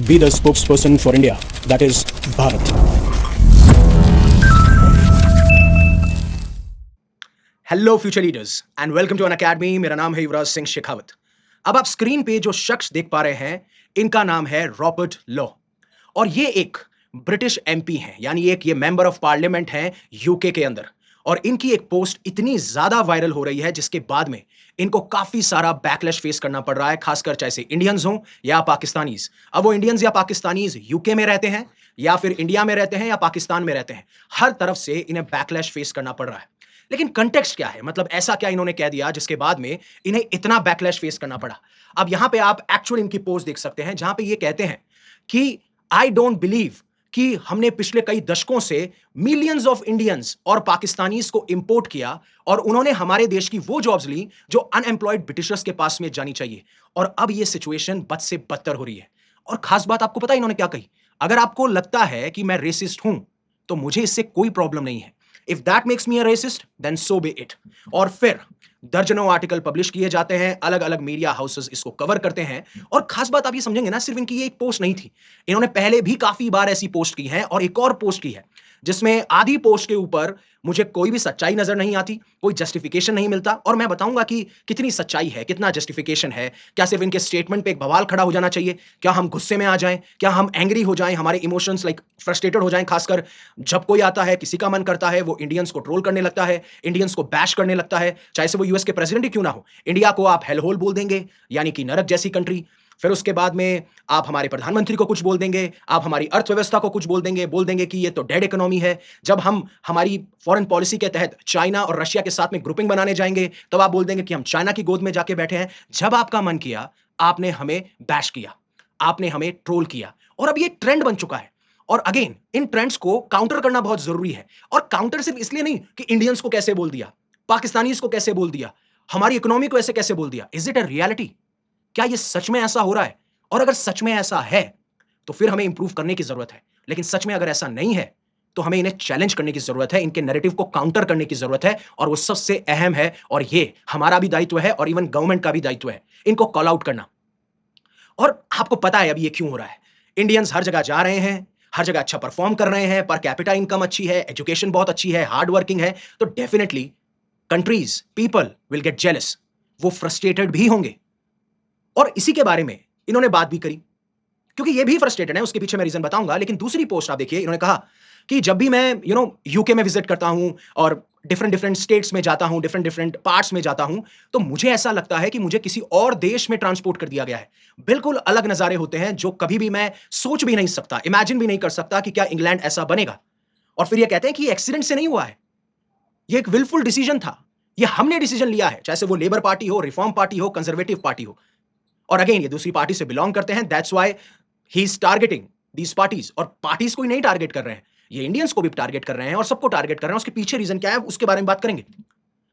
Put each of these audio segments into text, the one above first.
be the spokesperson for India, that is Bharat. Hello future leaders and welcome to Unacademy. मेरा नाम है युवराज सिंह शेखावत। अब आप screen पे जो शख्स देख पा रहे हैं, इनका नाम है रॉबर्ट लॉ और ये एक ब्रिटिश एमपी हैं, यानी ये मेंबर ऑफ पार्लियामेंट हैं यूके के अंदर। और इनकी एक पोस्ट इतनी ज्यादा वायरल हो रही है जिसके बाद में इनको काफी सारा बैकलैश फेस करना पड़ रहा है, खासकर चाहे से इंडियंस हों या पाकिस्तानीज। अब वो इंडियंस या पाकिस्तानीज यूके में रहते हैं या फिर इंडिया में रहते हैं या पाकिस्तान में रहते हैं, हर तरफ से इन्हें बैकलैश फेस करना पड़ रहा है। लेकिन कंटेक्स्ट क्या है, मतलब ऐसा क्या इन्होंने कह दिया जिसके बाद में इन्हें इतना बैकलैश फेस करना पड़ा। अब यहां पे आप एक्चुअल इनकी पोस्ट देख सकते हैं जहां पे ये कहते हैं कि आई डोंट बिलीव कि हमने पिछले कई दशकों से मिलियंस ऑफ इंडियंस और पाकिस्तानीज को इंपोर्ट किया और उन्होंने हमारे देश की वो जॉब्स ली जो अनएम्प्लॉयड ब्रिटिशर्स के पास में जानी चाहिए। और अब ये सिचुएशन बद से बदतर हो रही है। और खास बात आपको पता है इन्होंने क्या कही? अगर आपको लगता है कि मैं रेसिस्ट हूं तो मुझे इससे कोई प्रॉब्लम नहीं है। If that makes me a racist then so be it. और फिर दर्जनों आर्टिकल पब्लिश किए जाते हैं, अलग अलग मीडिया हाउसेस इसको कवर करते हैं। और खास बात आप ये समझेंगे ना, सिर्फ इनकी ये एक पोस्ट नहीं थी, इन्होंने पहले भी काफी बार ऐसी पोस्ट की है और एक और पोस्ट की है जिसमें आधी पोस्ट के ऊपर मुझे कोई भी सच्चाई नजर नहीं आती, कोई जस्टिफिकेशन नहीं मिलता। और मैं बताऊंगा कि कितनी सच्चाई है, कितना जस्टिफिकेशन है। क्या सिर्फ इनके स्टेटमेंट पे एक बवाल खड़ा हो जाना चाहिए? क्या हम गुस्से में आ जाएं? क्या हम एंग्री हो जाएं? हमारे इमोशंस फ्रस्ट्रेटेड हो जाएं? खासकर जब कोई आता है, किसी का मन करता है वो इंडियंस को ट्रोल करने लगता है, इंडियंस को बैश करने लगता है, चाहे से वो यूएस के प्रेसिडेंट ही क्यों ना हो। इंडिया को आप हेलहोल बोल देंगे, यानी कि नरक जैसी कंट्री। फिर उसके बाद में आप हमारे प्रधानमंत्री को कुछ बोल देंगे, आप हमारी अर्थव्यवस्था को कुछ बोल देंगे कि ये तो डेड इकोनॉमी है। जब हम हमारी फॉरेन पॉलिसी के तहत चाइना और रशिया के साथ में ग्रुपिंग बनाने जाएंगे तब आप बोल देंगे कि हम चाइना की गोद में जाके बैठे हैं। जब आपका मन किया आपने हमें बैश किया, आपने हमें ट्रोल किया और अब ये ट्रेंड बन चुका है। और अगेन इन ट्रेंड्स को काउंटर करना बहुत जरूरी है। और काउंटर सिर्फ इसलिए नहीं कि इंडियंस को कैसे बोल दिया, पाकिस्तानीज को कैसे बोल दिया, हमारी इकोनॉमी को ऐसे कैसे बोल दिया। Is it a reality? क्या ये सच में ऐसा हो रहा है? और अगर सच में ऐसा है तो फिर हमें इंप्रूव करने की जरूरत है। लेकिन सच में अगर ऐसा नहीं है तो हमें इन्हें चैलेंज करने की जरूरत है, इनके नैरेटिव को काउंटर करने की जरूरत है। और वो सबसे अहम है और ये हमारा भी दायित्व है और इवन गवर्नमेंट का भी दायित्व है इनको कॉल आउट करना। और आपको पता है अभी ये क्यों हो रहा है। इंडियंस हर जगह जा रहे हैं, हर जगह अच्छा परफॉर्म कर रहे हैं, पर कैपिटा इनकम अच्छी है, एजुकेशन बहुत अच्छी है, हार्ड वर्किंग है, तो definitely countries people will get jealous, वो फ्रस्ट्रेटेड भी होंगे। और इसी के बारे में इन्होंने बात भी करी क्योंकि ये भी फ्रस्ट्रेटेड है, उसके पीछे मैं रीजन बताऊंगा। लेकिन दूसरी पोस्ट आप देखिए, इन्होंने कहा कि जब भी मैं यूके में विजिट करता हूं और डिफरेंट डिफरेंट स्टेट्स में जाता हूं, डिफरेंट डिफरेंट पार्ट्स में जाता हूं, तो मुझे ऐसा लगता है कि मुझे किसी और देश में ट्रांसपोर्ट कर दिया गया है। बिल्कुल अलग नजारे होते हैं जो कभी भी मैं सोच भी नहीं सकता, इमेजिन भी नहीं कर सकता कि क्या इंग्लैंड ऐसा बनेगा। और फिर ये कहते हैं कि एक्सीडेंट से नहीं हुआ है, ये एक विलफुल डिसीजन था, ये हमने डिसीजन लिया है, चाहे वो लेबर पार्टी हो, रिफॉर्म पार्टी हो, कंजर्वेटिव पार्टी हो। और अगेन ये दूसरी पार्टी से बिलोंग करते हैं, that's why he is targeting these parties. और पार्टीज को ही नहीं टारगेट कर रहे हैं, ये इंडियंस को भी टारगेट कर रहे हैं और सबको टारगेट कर रहे हैं। उसके पीछे रीजन क्या है उसके बारे में बात करेंगे।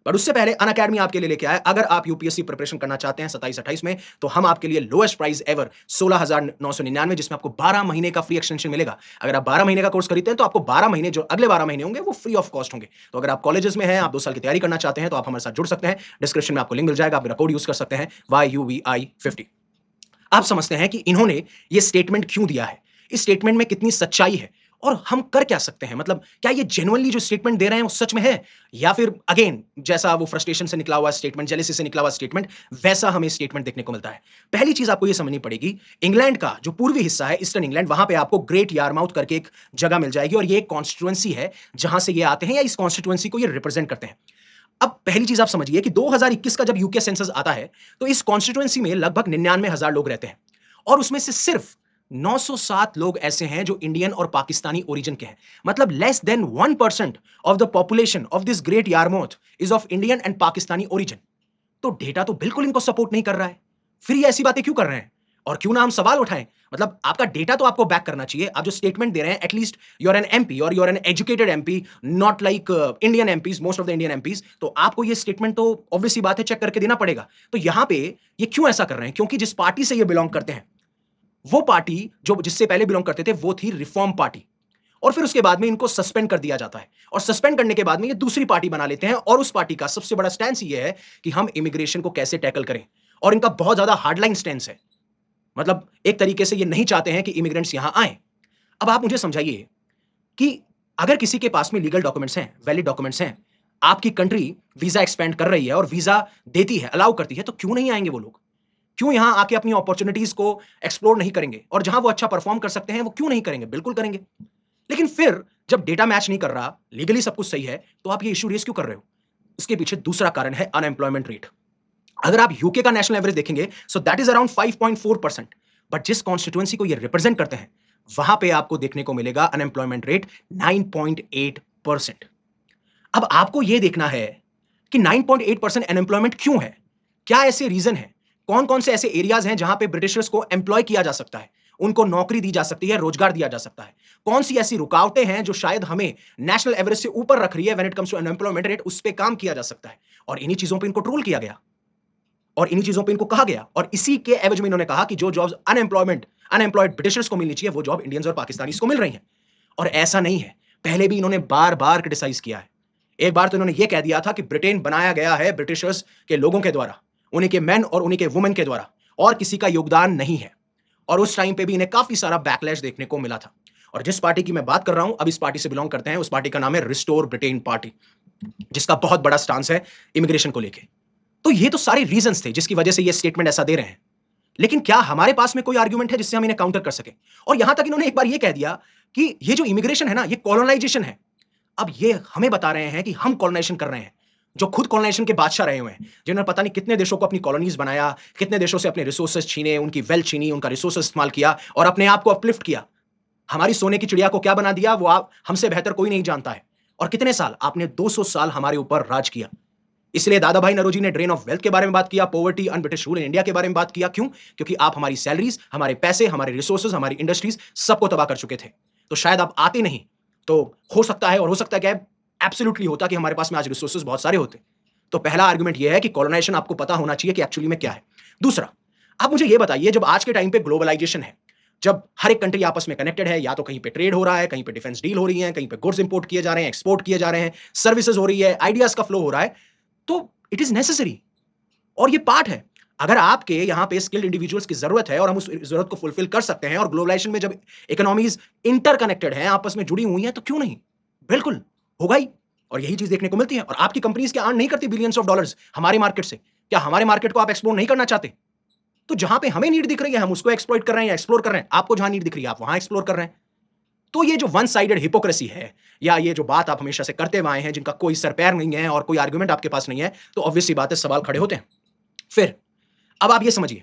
पर उससे पहले अन अकेडमी आपके लिए लेके आया, अगर आप यूपीएससी प्रिपरेशन करना चाहते हैं 27-28 में, तो हम आपके लिए लोएस्ट प्राइस एवर 16,999, जिसमें आपको 12 महीने का फ्री एक्सटेंशन मिलेगा। अगर आप 12 महीने का कोर्स खरीदते हैं तो आपको 12 महीने, जो अगले 12 महीने होंगे, वो फ्री ऑफ कॉस्ट होंगे। तो अगर आप कॉलेजेस में हैं, आप 2 साल की तैयारी करना चाहते हैं, तो आप हमारे साथ जुड़ सकते हैं। डिस्क्रिप्शन में आपको लिंक मिल जाएगा, आप मेरा कोड यूज कर सकते हैं YUVI50। आप समझते हैं कि इन्होंने ये स्टेटमेंट क्यों दिया है, इस स्टेटमेंट में कितनी सच्चाई है और हम कर क्या सकते हैं। मतलब क्या ये जेन्युइनली जो स्टेटमेंट दे रहे हैं वो सच में है, या फिर अगेन जैसा वो फ्रस्ट्रेशन से निकला हुआ स्टेटमेंट, जेलेसी से निकला हुआ स्टेटमेंट, वैसा हमें स्टेटमेंट देखने को मिलता है। पहली चीज आपको ये समझनी पड़ेगी, इंग्लैंड का जो पूर्वी हिस्सा है, ईस्टर्न इंग्लैंड, वहां पे आपको ग्रेट यारमाउथ करके एक जगह मिल जाएगी और ये एक कॉन्स्टिट्यूएंसी है जहां से ये आते हैं या इस कॉन्स्टिट्यूएंसी को ये रिप्रेजेंट करते हैं। अब पहली चीज आप समझिए कि 2021 का जब यूके सेंसस आता है तो इस कॉन्स्टिट्यूएंसी में लगभग 99,000 लोग रहते हैं और उसमें से सिर्फ 907 लोग ऐसे हैं जो इंडियन और पाकिस्तानी ओरिजिन के हैं। मतलब less than 1% of the population of this great Yarmouth is of Indian and Pakistani origin. तो डेटा तो बिल्कुल इनको सपोर्ट नहीं कर रहा है, फिर ये ऐसी बातें क्यों कर रहे हैं और क्यों ना हम सवाल उठाएं। मतलब आपका डेटा तो आपको बैक करना चाहिए। आप जो स्टेटमेंट दे रहे हैं, at least you are an MP और you are an educated MP, not like Indian MPs, most of the Indian MPs. तो आपको ये स्टेटमेंट तो ऑब्वियसली बात है चेक करके देना पड़ेगा। तो यहां पे ये क्यों ऐसा कर रहे हैं? क्योंकि जिस पार्टी से ये बिलोंग करते हैं, वो पार्टी जो जिससे पहले बिलोंग करते थे वो थी रिफॉर्म पार्टी। और फिर उसके बाद में इनको सस्पेंड कर दिया जाता है और सस्पेंड करने के बाद में ये दूसरी पार्टी बना लेते हैं और उस पार्टी का सबसे बड़ा स्टैंस ये है कि हम इमिग्रेशन को कैसे टैकल करें। और इनका बहुत ज्यादा हार्डलाइन स्टैंस है। मतलब एक तरीके से ये नहीं चाहते हैं कि इमिग्रेंट्स यहां आए। अब आप मुझे समझाइए कि अगर किसी के पास में लीगल डॉक्यूमेंट्स हैं, वैलिड डॉक्यूमेंट्स हैं, आपकी कंट्री वीजा एक्सपेंड कर रही है और वीजा देती है, अलाउ करती है, तो क्यों नहीं आएंगे वो लोग? क्यों यहां आके अपनी अपॉर्चुनिटीज को एक्सप्लोर नहीं करेंगे? और जहां वो अच्छा परफॉर्म कर सकते हैं, वो क्यों नहीं करेंगे? बिल्कुल करेंगे। लेकिन फिर जब डेटा मैच नहीं कर रहा, लीगली सब कुछ सही है, तो आप ये इश्यू रेज क्यों कर रहे हो? इसके पीछे दूसरा कारण है अनएम्प्लॉयमेंट रेट। अगर आप यूके का नेशनल एवरेज देखेंगे, so that is around 5.4%। But जिस कॉन्स्टिट्यूएंसी को ये रिप्रेजेंट करते हैं, वहां पे आपको देखने को मिलेगा अनएम्प्लॉयमेंट रेट 9.8%। अब आपको यह देखना है कि 9.8% अनएम्प्लॉयमेंट क्यों है? क्या ऐसे रीजन है? कौन-कौन से ऐसे एरियाज हैं जहां पे ब्रिटिशर्स को एम्प्लॉय किया जा सकता है? उनको नौकरी दी जा सकती है, रोजगार दिया जा सकता है। कौन सी ऐसी रुकावटें हैं जो शायद हमें नेशनल एवरेज से ऊपर रख रही है when it comes to unemployment rate, उस पे काम किया जा सकता है। और इन्हीं चीजों पे इनको ट्रोल किया गया और इन्हीं चीजों पे इनको कहा गया और इसी के एवज में इन्होंने कहा कि जो जॉब्स अनएम्प्लॉयड ब्रिटिशर्स को मिलनी चाहिए, वो जॉब इंडियंस और पाकिस्तानीज को मिल रही हैं। और ऐसा नहीं है। पहले भी इन्होंने बार-बार क्रिटिसाइज किया है। एक बार तो इन्होंने यह कह दिया था कि ब्रिटेन बनाया गया है ब्रिटिशर्स के लोगों के द्वारा, उन्हीं के मेन और उन्हीं के वुमेन के द्वारा, और किसी का योगदान नहीं है। और उस टाइम पे भी इन्हें काफी सारा बैकलैश देखने को मिला था। और जिस पार्टी की मैं बात कर रहा हूं, अब इस पार्टी से बिलोंग करते हैं, उस पार्टी का नाम है रिस्टोर ब्रिटेन पार्टी, जिसका बहुत बड़ा स्टांस है इमिग्रेशन को लेके। तो ये तो सारे रीजंस थे जिसकी वजह से ये स्टेटमेंट ऐसा दे रहे हैं। लेकिन क्या हमारे पास में कोई आर्गुमेंट है जिससे हम इन्हें काउंटर कर सके? और यहां तक इन्होंने एक बार ये कह दिया कि ये जो इमिग्रेशन है ना, ये कॉलोनाइजेशन है। अब ये हमें बता रहे हैं कि हम कॉलोनाइजेशन कर रहे हैं, जो खुद कॉलोनाइजेशन के बादशाह रहे हुए हैं, जिन्होंने पता नहीं कितने देशों को अपनी कॉलोनीज बनाया, कितने देशों से अपने रिसोर्सेज छीने, उनकी वेल्थ छीनी, उनका रिसोर्सेज इस्तेमाल किया और अपने आप को अपलिफ्ट किया। हमारी सोने की चिड़िया को क्या बना दिया, वो आप हमसे बेहतर कोई नहीं जानता है। और कितने साल आपने 200 साल हमारे ऊपर राज किया। इसलिए दादा भाई नौरोजी ने ड्रेन ऑफ वेल्थ के बारे में बात किया, poverty un British rule in India के बारे में बात किया। क्यों? क्योंकि आप हमारी सैलरीज, हमारे पैसे, हमारे रिसोर्सेज, हमारी इंडस्ट्रीज सबको तबाह कर चुके थे। तो शायद आप आते नहीं, तो हो सकता है, और हो सकता है क्या है, एब्सोल्युटली होता कि हमारे पास में आज रिसोर्सेज बहुत सारे होते। तो पहला आर्गुमेंट यह है कि कॉलोनाइजेशन आपको पता होना चाहिए कि एक्चुअली में क्या है। दूसरा, आप मुझे यह बताइए, जब आज के टाइम पे ग्लोबलाइजेशन है, जब हर एक कंट्री आपस में कनेक्टेड है, या तो कहीं पे ट्रेड हो रहा है, कहीं पे डिफेंस डील हो रही है, कहीं पे गुड्स इंपोर्ट किए जा रहे हैं, एक्सपोर्ट किए जा रहे हैं, सर्विसेज हो रही है, आइडियाज का फ्लो हो रहा है, तो इट इज नेसेसरी और ये पार्ट है। अगर आपके यहां पे स्किल्ड इंडिविजुअल्स की जरूरत है और हम उस जरूरत को फुलफिल कर सकते हैं, और ग्लोबलाइजेशन में जब इकोनॉमीज इंटरकनेक्टेड हैं, आपस में जुड़ी हुई हैं, तो क्यों नहीं? बिल्कुल होगा ही। और यही चीज देखने को मिलती है। और आपकी कंपनीज क्या अर्न नहीं करती बिलियंस ऑफ डॉलर्स हमारे मार्केट से? क्या हमारे मार्केट को आप एक्सप्लोर नहीं करना चाहते? तो जहां पे हमें नीड दिख रही है, हम उसको एक्सप्लॉइट कर रहे हैं या एक्सप्लोर कर रहे हैं। आपको जहां नीड दिख रही है, आप वहां एक्सप्लोर कर रहे हैं। तो ये जो वन साइडेड हिपोक्रेसी है, या ये जो बात आप हमेशा से करते हुए आए हैं, जिनका कोई सर पैर नहीं है और कोई आर्गुमेंट आपके पास नहीं है, तो ऑब्वियस सी बात है, सवाल खड़े होते हैं। फिर अब आप ये समझिए,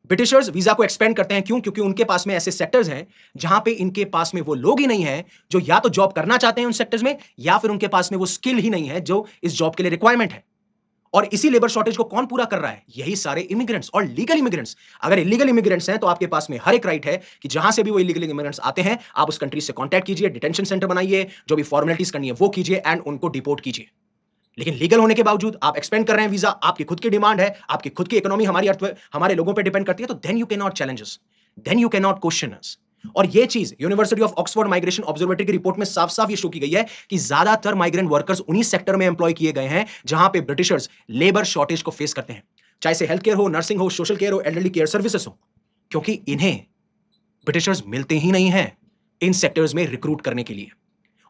ब्रिटिशर्स वीजा को एक्सपेंड करते हैं क्यों? क्योंकि उनके पास में ऐसे सेक्टर्स हैं जहां पे इनके पास में वो लोग ही नहीं है जो या तो जॉब करना चाहते हैं उन सेक्टर्स में, या फिर उनके पास में वो स्किल ही नहीं है जो इस जॉब के लिए रिक्वायरमेंट है। और इसी लेबर शॉर्टेज को कौन पूरा कर रहा है? यही सारे इमिग्रेंट्स और लीगल इमिग्रेंट्स। अगर इलीगल इमिग्रेंट्स हैं, तो आपके पास में हर एक राइट है कि जहां से भी वो इलीगल इमिग्रेंट्स आते हैं, आप उस कंट्री से कांटेक्ट कीजिए, डिटेंशन सेंटर बनाइए, जो भी फॉर्मेलिटीज करनी है वो कीजिए, एंड उनको डिपोर्ट कीजिए। लेकिन लीगल होने के बावजूद आप एक्सपेंड कर रहे हैं वीजा, आपकी खुद की डिमांड है, आपकी खुद की इकोनॉमी हमारे लोगों पर डिपेंड करती है, तो then you can not challenge us, then you can not question us. और ये चीज university of Oxford migration observatory की रिपोर्ट में साफ-साफ ये शो की गई है कि ज्यादातर माइग्रेंट वर्कर्स उन्हीं सेक्टर में एम्प्लॉय किए गए हैं जहां पे ब्रिटिशर्स लेबर शॉर्टेज को फेस करते हैं, चाहे से हेल्थ केयर हो, नर्सिंग हो, सोशल केयर हो, एल्डरली केयर सर्विसेज हो, क्योंकि इन्हें ब्रिटिशर्स मिलते ही नहीं है इन सेक्टर्स में रिक्रूट करने के लिए।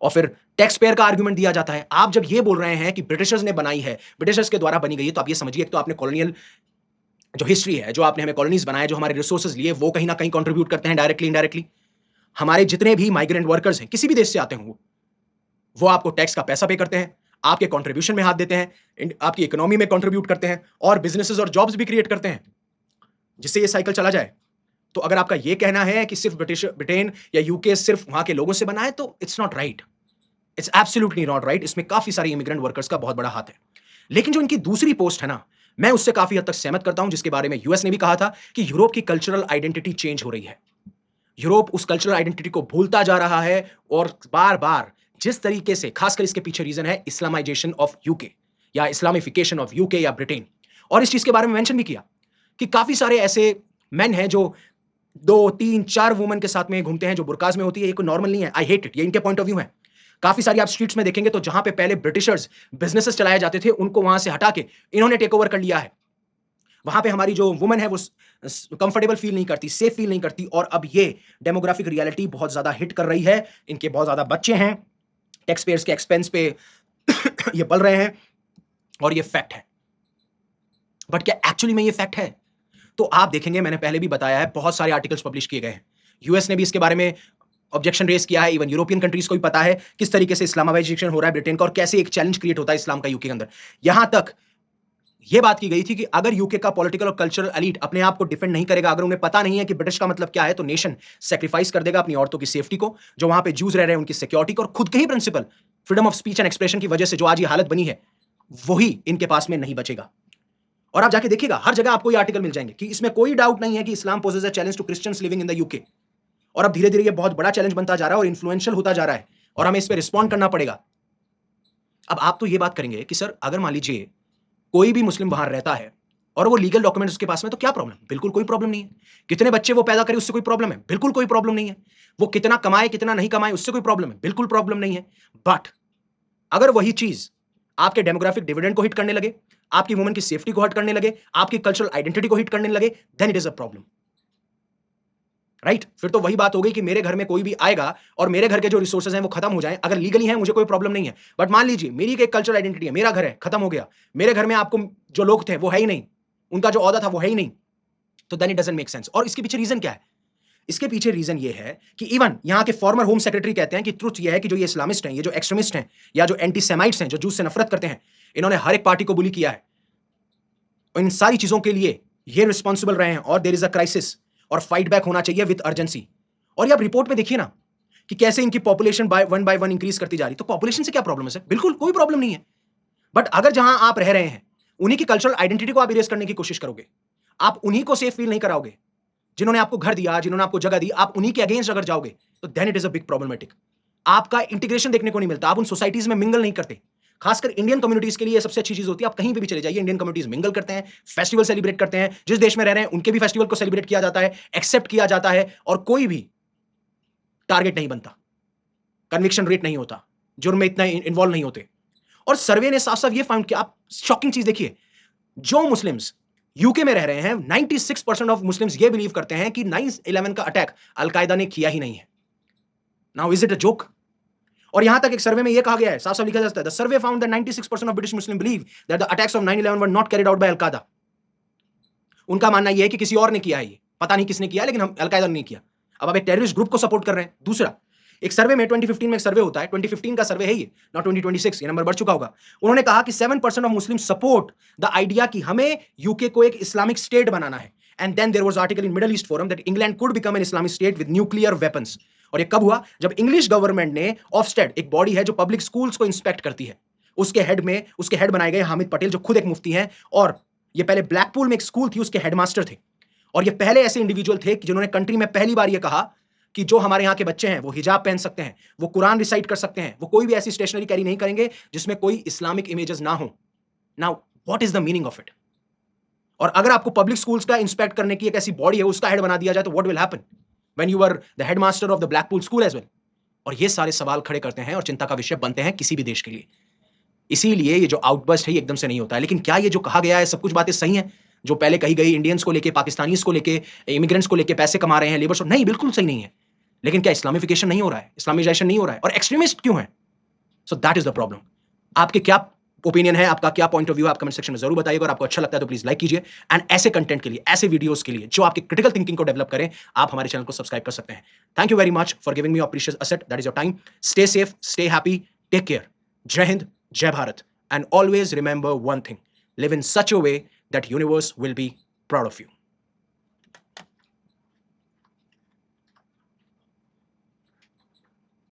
और फिर टैक्स पेयर का आर्गुमेंट दिया जाता है। आप जब ये बोल रहे हैं कि ब्रिटिशर्स ने बनाई है, ब्रिटिशर्स के द्वारा बनी गई है, तो आप ये समझिए, एक तो आपने कॉलोनियल जो हिस्ट्री है, जो आपने हमें कॉलोनीज बनाए, जो हमारे रिसोर्सेज लिए, वो कहीं ना कहीं कंट्रीब्यूट करते हैं डायरेक्टली इनडायरेक्टली। हमारे जितने भी माइग्रेंट वर्कर्स हैं, किसी भी देश से आते हों, वो आपको टैक्स का पैसा पे करते हैं, आपके कंट्रीब्यूशन में हाथ देते हैं, आपकी इकोनॉमी में कंट्रीब्यूट करते हैं, और बिजनेसेस और जॉब्स भी क्रिएट करते हैं, जिससे ये साइकिल चला जाए। तो अगर आपका ये कहना है कि सिर्फ ब्रिटेन या यूके सिर्फ वहां के लोगों से बना है, तो it's not right, it's absolutely not right. इसमें काफी सारे इमिग्रेंट वर्कर्स का बहुत बड़ा हाथ है। लेकिन जो इनकी दूसरी पोस्ट है ना, मैं उससे काफी हद तक सहमत करता हूं, जिसके बारे में यूएस ने भी कहा था कि यूरोप की कल्चरल आइडेंटिटी चेंज हो रही है। यूरोप उस कल्चरल आइडेंटिटी को भूलता जा रहा है, और बार बार जिस तरीके से, खासकर इसके पीछे रीजन है इस्लामाइजेशन ऑफ यूके, या इस्लामिफिकेशन ऑफ यूके या ब्रिटेन। और इस चीज के बारे में मेंशन भी किया कि काफी सारे ऐसे मेन हैं जो 2, 3, 4 वुमेन के साथ में घूमते हैं, जो बुरकाज में होती है। ये कोई नॉर्मल नहीं है, आई हेट इट, ये इनके पॉइंट ऑफ व्यू है। काफी सारी आप स्ट्रीट्स में देखेंगे तो जहां पे पहले ब्रिटिशर्स बिजनेसेस चलाए जाते थे, उनको वहां से हटा के इन्होंने टेक ओवर कर लिया है। वहां पे हमारी जो वुमन है वो कंफर्टेबल फील नहीं करती, सेफ फील नहीं करती। और अब ये डेमोग्राफिक रियलिटी बहुत ज्यादा हिट कर रही है। इनके बहुत ज्यादा बच्चे हैं, टैक्स पेयर्स के एक्सपेंस पे ये पल रहे हैं, और ये फैक्ट है। बट क्या एक्चुअली में ये फैक्ट है? तो आप देखेंगे, मैंने पहले भी बताया है, बहुत सारे आर्टिकल्स पब्लिश किए गए हैं। यूएस ने भी इसके बारे में ऑब्जेक्शन रेज किया है। इवन यूरोपियन कंट्रीज को भी पता है किस तरीके से इस्लामाइजेशन हो रहा है ब्रिटेन का, और कैसे एक चैलेंज क्रिएट होता है इस्लाम का यूके के अंदर। यहां तक यह बात की गई थी कि अगर यूके का पॉलिटिकल और कल्चरल एलीट अपने आप को डिफेंड नहीं करेगा, अगर उन्हें पता नहीं है कि ब्रिटिश का मतलब क्या है, तो नेशन सेक्रीफाइस कर देगा अपनी औरतों की सेफ्टी को, जो वहां पे जूस रह रहे हैं उनकी सिक्योरिटी को, और खुद के ही principle freedom of speech and expression की वजह से जो आज ये हालत बनी है, वही इनके पास में नहीं बचेगा। और आप जाके देखिएगा, हर जगह आपको ये आर्टिकल मिल जाएंगे कि इसमें कोई डाउट नहीं है कि Islam poses a challenge to Christians living in the UK. और अब धीरे धीरे ये बहुत बड़ा चैलेंज बनता जा रहा है और इन्फ्लुएंशियल होता जा रहा है, और हमें इस पर रिस्पॉन्ड करना पड़ेगा। अब आप तो ये बात करेंगे कि सर, अगर मान लीजिए कोई भी मुस्लिम वहां रहता है और वो लीगल डॉक्यूमेंट्स उसके पास में, तो क्या प्रॉब्लम? बिल्कुल कोई प्रॉब्लम नहीं है। कितने बच्चे वो पैदा करे उससे कोई प्रॉब्लम है? बिल्कुल कोई प्रॉब्लम नहीं है। वो कितना कमाए कितना नहीं कमाए उससे कोई प्रॉब्लम है? बिल्कुल प्रॉब्लम नहीं है। बट अगर वही चीज आपके डेमोग्राफिक डिविडेंड को हिट करने लगे, आपकी वुमन की सेफ्टी को हिट करने लगे, आपकी कल्चरल आइडेंटिटी को हिट करने लगे, then it is a problem, right? फिर तो वही बात हो गई कि मेरे घर में कोई भी आएगा और मेरे घर के जो रिसोर्सेज हैं वो खत्म हो जाएं, अगर लीगली हैं मुझे कोई प्रॉब्लम नहीं है। बट मान लीजिए मेरी एक कल्चरल आइडेंटिटी है, मेरा घर है, खत्म हो गया, मेरे घर में आपको जो लोग थे वो है ही नहीं, उनका जो ओहदा था वो है ही नहीं, तो then it doesn't make sense. और इसके पीछे रीजन क्या है? इसके पीछे रीजन ये है कि इवन यहां के फॉर्मर होम सेक्रेटरी कहते हैं कि ट्रुथ ये है कि जो ये इस्लामिस्ट हैं, ये जो एक्सट्रीमिस्ट हैं, या जो एंटी सेमाइट्स हैं, जो जूस से नफरत करते हैं, इन्होंने हर एक पार्टी को बुली किया है। इन सारी चीजों के लिए ये रिस्पॉन्सिबल रहे हैं, और देयर इज अ क्राइसिस, और फाइट बैक होना चाहिए विद अर्जेंसी। और ये आप रिपोर्ट में देखिए ना कि कैसे इनकी पॉपुलेशन बाय वन इंक्रीज करती जा रही। तो पॉपुलेशन से क्या प्रॉब्लम है सर? बिल्कुल कोई प्रॉब्लम नहीं है। बट अगर जहां आप रह रहे हैं उन्हीं की कल्चरल आइडेंटिटी को आप इरेज करने की कोशिश करोगे, आप उन्हीं को सेफ फील नहीं कराओगे, जिन्होंने आपको घर दिया, जिन्होंने आपको जगह दी, आप उन्हीं के अगेंस्ट अगर जाओगे, तो then it is a big problematic. आपका इंटीग्रेशन देखने को नहीं मिलता, आप उन सोसाइटीज में मिंगल नहीं करते। खासकर इंडियन कम्युनिटीज के लिए ये सबसे अच्छी चीज होती है। आप कहीं पे भी चले जाइए, इंडियन कम्युनिटीज मिंगल करते हैं, फेस्टिवल सेलिब्रेट करते हैं, जिस देश में रह रहे हैं उनके भी फेस्टिवल को सेलिब्रेट किया जाता है, एक्सेप्ट किया जाता है, और कोई भी टारगेट नहीं बनता, कन्विक्शन रेट नहीं होता, जुर्म में इतना इन्वॉल्व नहीं होते। और सर्वे ने साफ साफ ये फाउंड किया, आप शॉकिंग चीज देखिए, जो मुस्लिम्स यूके में रह रहे हैं, 96% ऑफ मुस्लिम्स ये बिलीव करते हैं कि 9/11 का अटैक अलकायदा ने किया ही नहीं है। Now is it a joke? और यहां तक एक सर्वे में यह कहा गया है, साफ साफ लिखा जाता है, the survey found that 96% of British Muslim believe that the attacks of 9/11 were not carried out by al Qaeda. उनका मानना यह है कि किसी और ने किया है, ये पता नहीं किसने किया है, लेकिन हम अलकायदा ने नहीं किया। अब आप एक टेररिस्ट ग्रुप को सपोर्ट कर रहे हैं। दूसरा, एक सर्वे में 2015 में एक सर्वे होता है, 2015 का सर्वे है ये, नॉट 2026, ये नंबर बढ़ चुका होगा। उन्होंने कहा कि 7% of Muslim support the idea कि हमें यूके को एक इस्लामिक स्टेट बनाना है। And then there was article in Middle East Forum that England could become an Islamic state with nuclear weapons. और ये कब हुआ? जब इंग्लिश गवर्नमेंट ने ऑफस्टेड, एक बॉडी है जो पब्लिक स्कूल्स को इंस्पेक्ट करती है, उसके हेड बनाए गए हामिद पटेल, जो खुद एक मुफ्ती हैं, और ये पहले ब्लैकपूल में एक स्कूल थी, उसके हेडमास्टर थे। और ये पहले ऐसे इंडिविजुअल थे कि जिन्होंने कंट्री में पहली बार ये कहा कि जो हमारे यहाँ के बच्चे हैं वो हिजाब पहन सकते हैं, वो कुरान रिसाइट कर सकते हैं, वो कोई भी ऐसी स्टेशनरी कैरी नहीं करेंगे जिसमें कोई इस्लामिक इमेजेस ना हो। Now what is the meaning of it? और अगर आपको पब्लिक स्कूल्स का इंस्पेक्ट करने की एक ऐसी बॉडी है, उसका हेड बना दिया जाए, तो what will happen when you are the headmaster of the Blackpool school as well? और ये सारे सवाल खड़े करते हैं और चिंता का विषय बनते हैं किसी भी देश के लिए। इसीलिए ये जो आउटबर्स्ट है ये एकदम से नहीं होता है। लेकिन क्या ये जो कहा गया है सब कुछ बातें सही हैं? जो पहले कही गई इंडियंस को लेके, पाकिस्तानीज को लेके, इमिग्रेंट्स को लेके, पैसे कमा रहे हैं, लेबर, नहीं, बिल्कुल सही नहीं है। लेकिन क्या इस्लामिफिकेशन नहीं हो रहा है, इस्लामाइजेशन नहीं हो रहा है, और एक्सट्रीमिस्ट क्यों है? So that is the problem. आपके क्या ओपिनियन है, आपका क्या पॉइंट ऑफ व्यू है, आप कमेंट सेक्शन में जरूर बताइएगा। और आपको अच्छा लगता है तो प्लीज लाइक कीजिए। एंड ऐसे कंटेंट के लिए, ऐसे वीडियोस के लिए जो आपके क्रिटिकल थिंकिंग को डेवलप करें, आप हमारे चैनल को सब्सक्राइब कर सकते हैं। Thank you very much for giving me your precious asset, that is your time. Stay safe, stay happy, take care. जय हिंद, जय Bharat, and always remember one thing, live in such a way that universe will be proud of you.